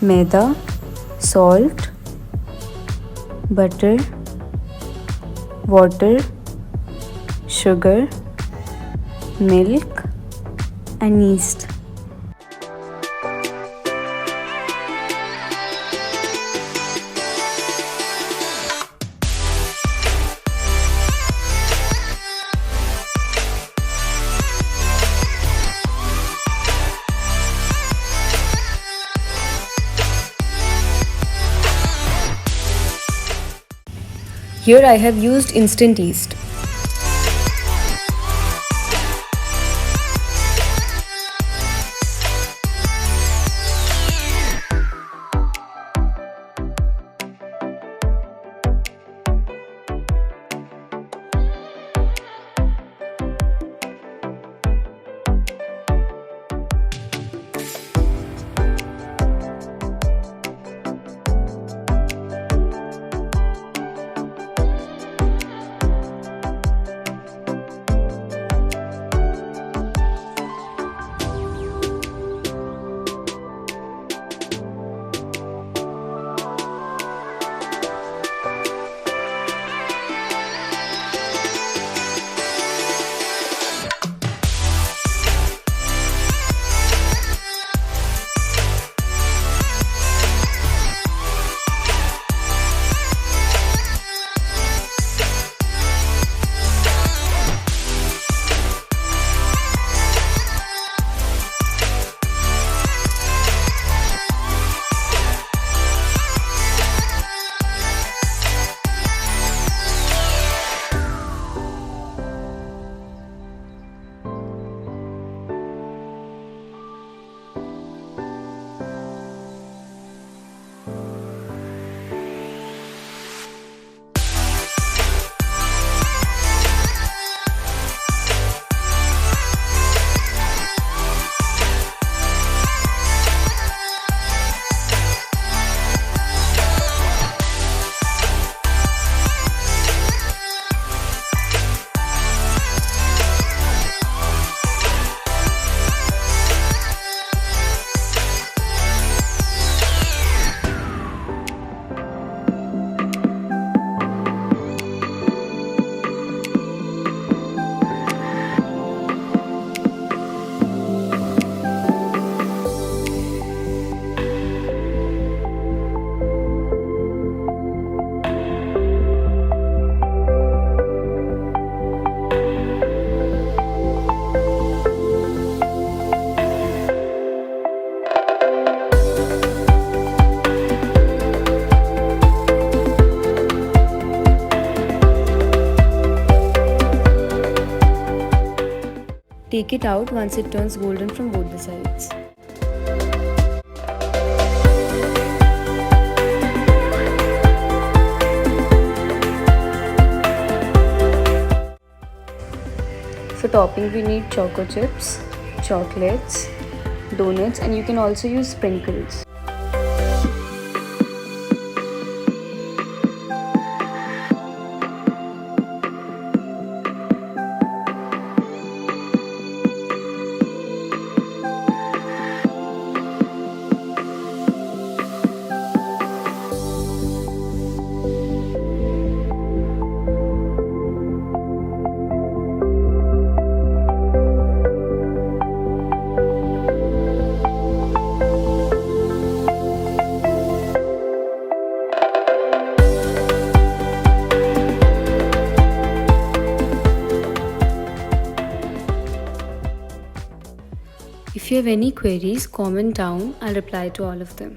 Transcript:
maida, salt, butter, water, sugar, milk and yeast. Here I have used instant yeast. Take it out once it turns golden from both the sides. For topping we need choco chips, chocolates, donuts, and you can also use sprinkles. If you have any queries, comment down. I'll reply to all of them.